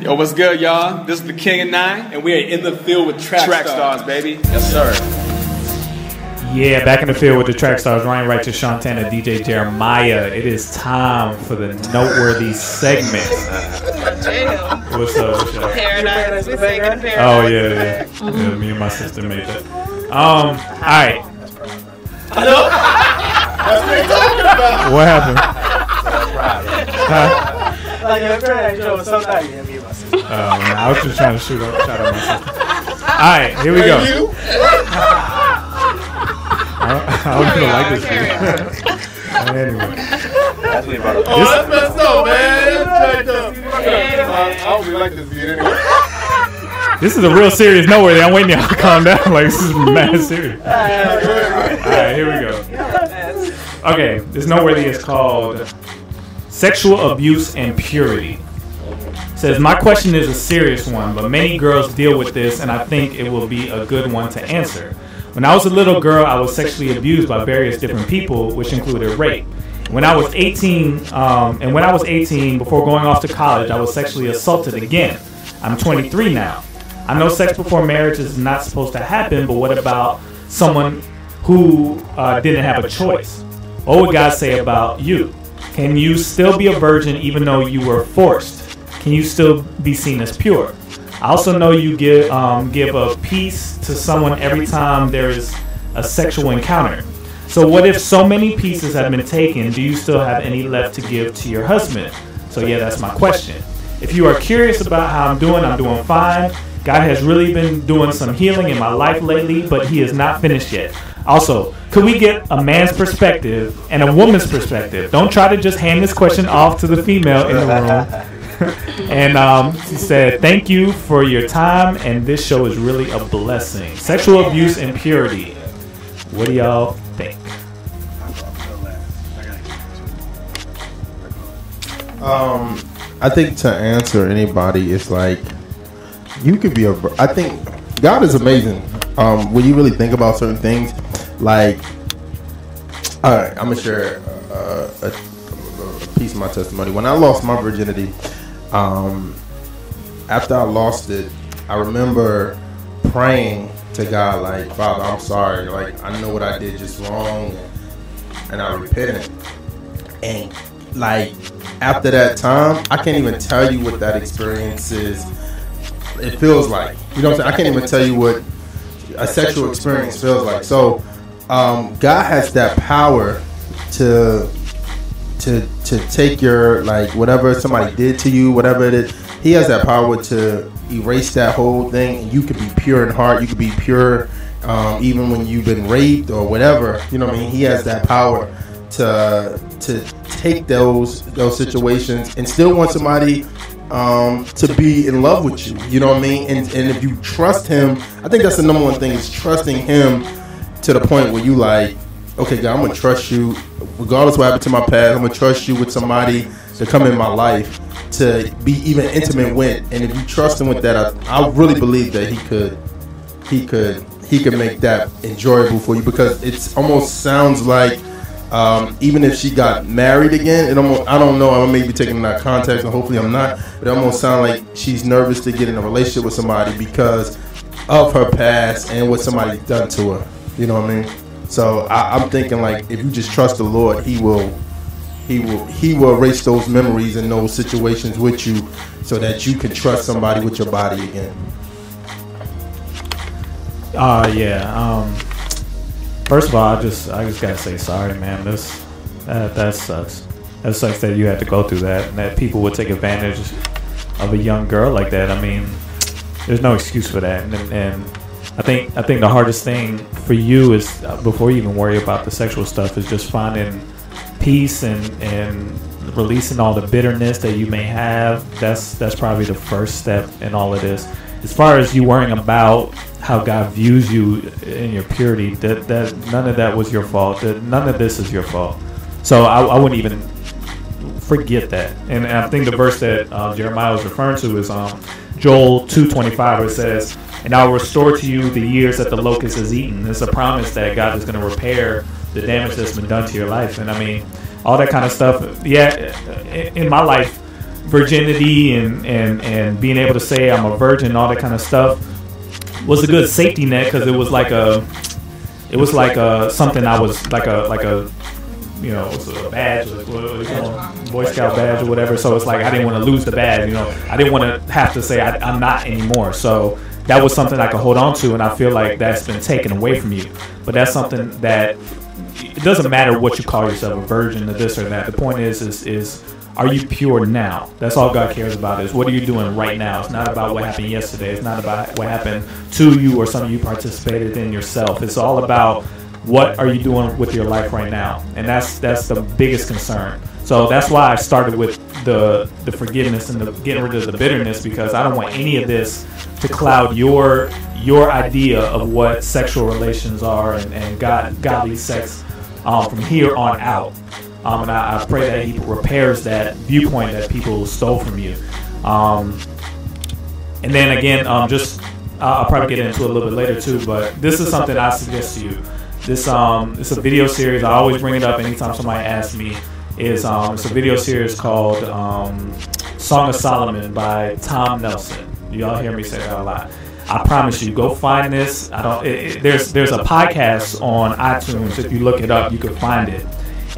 Yo, what's good, y'all? This is the King of Nine, and we are in the field with Trackstarz, baby. Yes, sir. Yeah, back in the field with the Trackstarz. Ryan Wright to Seantana, DJ Jeremiah. It is time for the Noteworthy segment. What's up? Paradise. We're singing Paradise. Oh, yeah. Me and my sister made that. All right. Hello? That's what you're talking about. What happened? Huh? Like your friend was so nice. Yeah, me and my sister. Oh, man, I was just trying to shout out my sister. All right, here we go. I don't feel like this shit. Anyway. That's messed up, man. I don't really like this beat anyway. This is a real serious Noteworthy. I'm waiting y'all to calm down. Like, this is mad serious. All right, here we go. Okay, this Noteworthy is called Sexual Abuse and Purity. It says, my question is a serious one, but many girls deal with this, and I think it will be a good one to answer. When I was a little girl, I was sexually abused by various different people, which included rape. When I was 18, before going off to college, I was sexually assaulted again. I'm 23 now. I know sex before marriage is not supposed to happen, but what about someone who didn't have a choice? What would God say about you? Can you still be a virgin even though you were forced? Can you still be seen as pure? I also know you give a piece to someone every time there is a sexual encounter. So what if so many pieces have been taken? Do you still have any left to give to your husband? So yeah, that's my question. If you are curious about how I'm doing fine. God has really been doing some healing in my life lately, but he is not finished yet. Also, could we get a man's perspective and a woman's perspective? Don't try to just hand this question off to the female in the room. And she said, thank you for your time, and this show is really a blessing. Sexual abuse and purity. What do y'all think? I think to answer anybody, it's like, you could be I think God is amazing. When you really think about certain things, like, all right, I'm gonna share a piece of my testimony. When I lost my virginity, after I lost it, I remember praying to God, like, Father, I'm sorry. Like, I know what I did just wrong, and I repented. And like, after that time, I can't even tell you what that experience is. It feels like, you know what I'm saying? I can't even tell you what a sexual experience feels like. So God has that power to take your, like, whatever somebody did to you, whatever it is. He has that power to erase that whole thing, and you could be pure in heart. You could be pure even when you've been raped or whatever. You know what I mean? He has that power to take those situations and still want somebody to be in love with you, you know what I mean? And if you trust him, I think that's the number one thing, is trusting him to the point where you like, okay, God, I'm going to trust you regardless of what happened to my past. I'm going to trust you with somebody to come in my life to be even intimate with. And if you trust him with that, I really believe that he could make that enjoyable for you, because it almost sounds like, even if she got married again, it almost, I don't know, I may be taking that context, and hopefully I'm not, but it almost sounds like she's nervous to get in a relationship with somebody because of her past and what somebody's done to her. You know what I mean? So I'm thinking, like, if you just trust the Lord, He will erase those memories and those situations with you, so that you can trust somebody with your body again. First of all, I just gotta say sorry, man. That sucks. That sucks that you had to go through that, and that people would take advantage of a young girl like that. I mean, there's no excuse for that. And I think the hardest thing for you is, before you even worry about the sexual stuff, is just finding peace and releasing all the bitterness that you may have. That's probably the first step in all of this. As far as you worrying about how God views you in your purity, that none of that was your fault. That none of this is your fault. So I wouldn't even forget that. And I think the verse that Jeremiah was referring to is Joel 2:25, where it says, "And I will restore to you the years that the locust has eaten." It's a promise that God is going to repair the damage that's been done to your life. And I mean, all that kind of stuff. Yeah, in my life, virginity and being able to say I'm a virgin and all that kind of stuff was a good safety net, because it was like something I was like a you know, it was a badge, like, Boy Scout badge or whatever. So it's like I didn't want to lose the badge. You know, I didn't want to have to say I'm not anymore. So that was something I could hold on to, and I feel like that's been taken away from you. But that's something that it doesn't matter what you call yourself, a virgin or this or that. The point is are you pure now? That's all God cares about, is what are you doing right now. It's not about what happened yesterday. It's not about what happened to you or something you participated in yourself. It's all about what are you doing with your life right now, and that's the biggest concern. So that's why I started with the forgiveness and the getting rid of the bitterness, because I don't want any of this to cloud your idea of what sexual relations are and godly sex from here on out. And I pray that He repairs that viewpoint that people stole from you. And then again, I'll probably get into it a little bit later too, but this is something I suggest to you. This it's a video series. I always bring it up anytime somebody asks me. It's a video series called Song of Solomon by Tom Nelson. Y'all hear me say that a lot. I promise you, go find this. There's a podcast on iTunes. If you look it up, you can find it.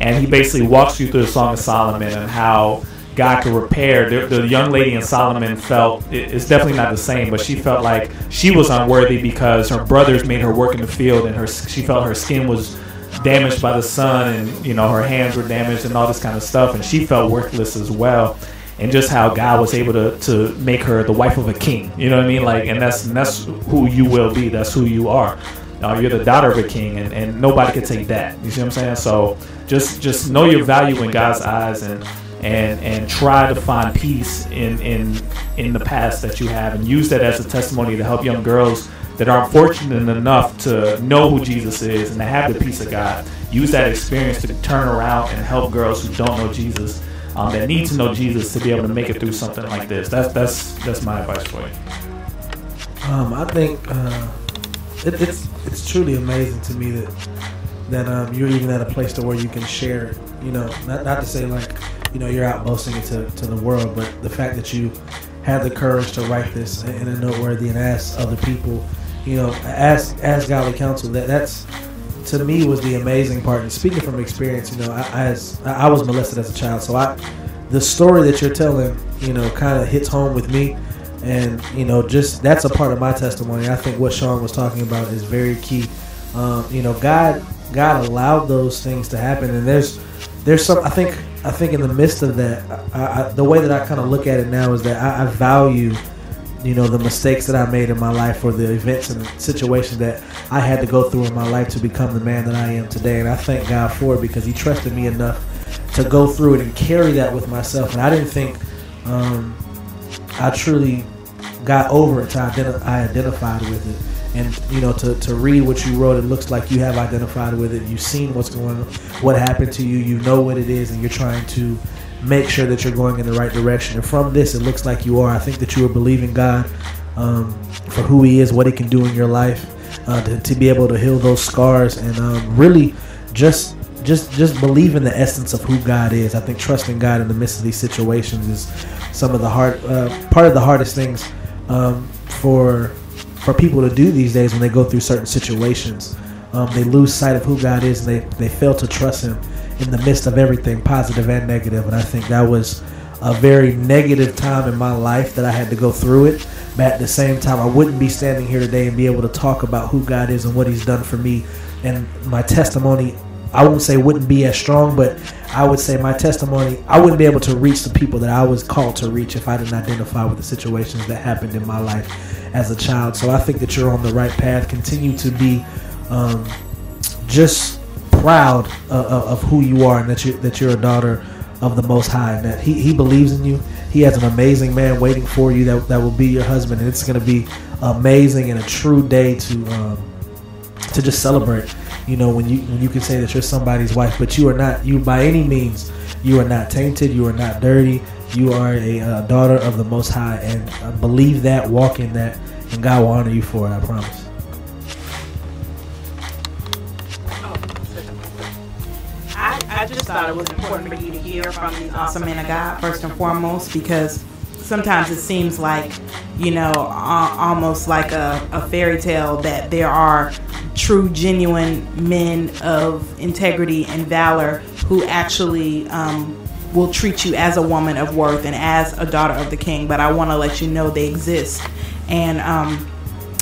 And he basically walks you through the Song of Solomon and how God could repair. The young lady in Solomon felt, it's definitely not the same, but she felt like she was unworthy because her brothers made her work in the field, and she felt her skin was damaged by the sun, and you know, her hands were damaged and all this kind of stuff, and she felt worthless as well. And just how God was able to make her the wife of a king, you know what I mean? Like, and that's who you will be. That's who you are. You're the daughter of a king, and nobody can take that. You see what I'm saying? So just know your value in God's eyes, and try to find peace in the past that you have, and use that as a testimony to help young girls that aren't fortunate enough to know who Jesus is and to have the peace of God. Use that experience to turn around and help girls who don't know Jesus, that need to know Jesus, to be able to make it through something like this. That's my advice for you. I think it's truly amazing to me that you're even at a place to where you can share it. You know, not to say like, you know, you're out boasting it to the world, but the fact that you had the courage to write this in a Noteworthy and ask other people, you know, ask godly counsel. That's to me was the amazing part. And speaking from experience, you know, I was molested as a child, so the story that you're telling, you know, kind of hits home with me. And, you know, just that's a part of my testimony. I think what Sean was talking about is very key. You know, God allowed those things to happen, and there's some. I think in the midst of that, the way that I kind of look at it now is that I value, you know, the mistakes that I made in my life, or the events and situations that I had to go through in my life to become the man that I am today. And I thank God for it, because He trusted me enough to go through it and carry that with myself. And I didn't think I truly got over it until I identified with it. And, you know, to read what you wrote, it looks like you have identified with it. You've seen what happened to you. You know what it is, and you're trying to make sure that you're going in the right direction. And from this, it looks like you are. I think that you are believing God for who He is, what He can do in your life, to be able to heal those scars, and really just believe in the essence of who God is. I think trusting God in the midst of these situations is some of the part of the hardest things for people to do these days when they go through certain situations. They lose sight of who God is, and they fail to trust Him in the midst of everything, positive and negative. And I think that was a very negative time in my life that I had to go through it. But at the same time, I wouldn't be standing here today and be able to talk about who God is and what He's done for me. And my testimony, I won't say wouldn't be as strong, but I would say my testimony, I wouldn't be able to reach the people that I was called to reach if I didn't identify with the situations that happened in my life as a child. So I think that you're on the right path. Continue to be just proud of who you are, and that you're a daughter of the Most High, and that He believes in you. He has an amazing man waiting for you that will be your husband, and it's going to be amazing and a true day to just celebrate. You know, when you can say that you're somebody's wife, but you are not. You by any means, you are not tainted. You are not dirty. You are a daughter of the Most High, and believe that, walk in that, and God will honor you for it. I promise. I just thought it was important for you to hear from these awesome men of God, first and foremost, because sometimes it seems like, you know, almost like a fairy tale that there are true, genuine men of integrity and valor who actually will treat you as a woman of worth and as a daughter of the King. But I want to let you know they exist. And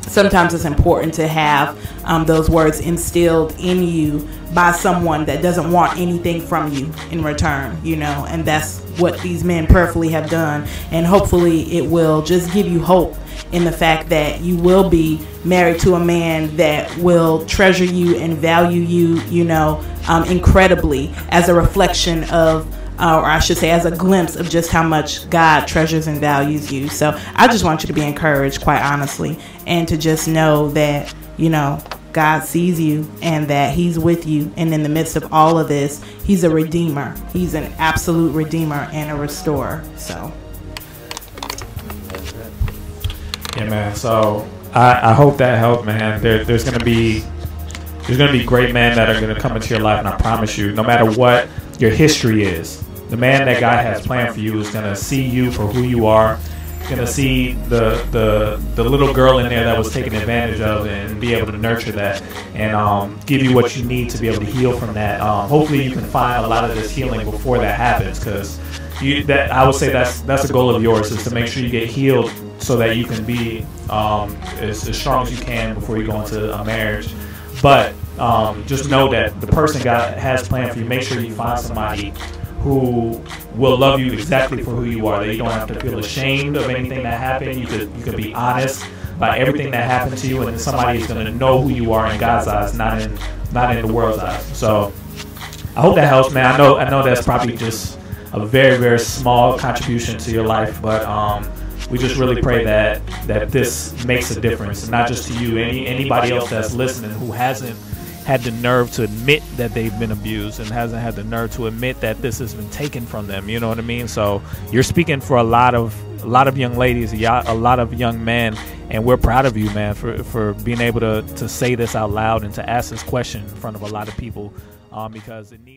sometimes it's important to have those words instilled in you by someone that doesn't want anything from you in return, you know, and that's what these men prayerfully have done. And hopefully it will just give you hope in the fact that you will be married to a man that will treasure you and value you, you know, incredibly, as a reflection of, or I should say as a glimpse of just how much God treasures and values you. So I just want you to be encouraged, quite honestly, and to just know that, you know, God sees you and that he's with you. And in the midst of all of this, he's a redeemer. He's an absolute redeemer and a restorer. So. Yeah, man. So I hope that helped, man. There's gonna be great men that are gonna come into your life, and I promise you, no matter what your history is, the man that God has planned for you is gonna see you for who you are. Gonna see the little girl in there that was taken advantage of and be able to nurture that and give you what you need to be able to heal from that. Hopefully you can find a lot of this healing before that happens, because I would say that's a goal of yours, is to make sure you get healed so that you can be as strong as you can before you go into a marriage. But just know that the person God has planned for you, make sure you find somebody who will love you exactly for who you are, that you don't have to feel ashamed of anything that happened. You could be honest about everything that happened to you, and somebody is going to know who you are in God's eyes, not in the world's eyes. So I hope that helps, man. I know that's probably just a very, very small contribution to your life, but we just really pray that this makes a difference, not just to you, anybody else that's listening who hasn't had the nerve to admit that they've been abused and hasn't had the nerve to admit that this has been taken from them. You know what I mean? So you're speaking for a lot of young ladies, a lot of young men, and we're proud of you, man, for being able to say this out loud and to ask this question in front of a lot of people, because it needs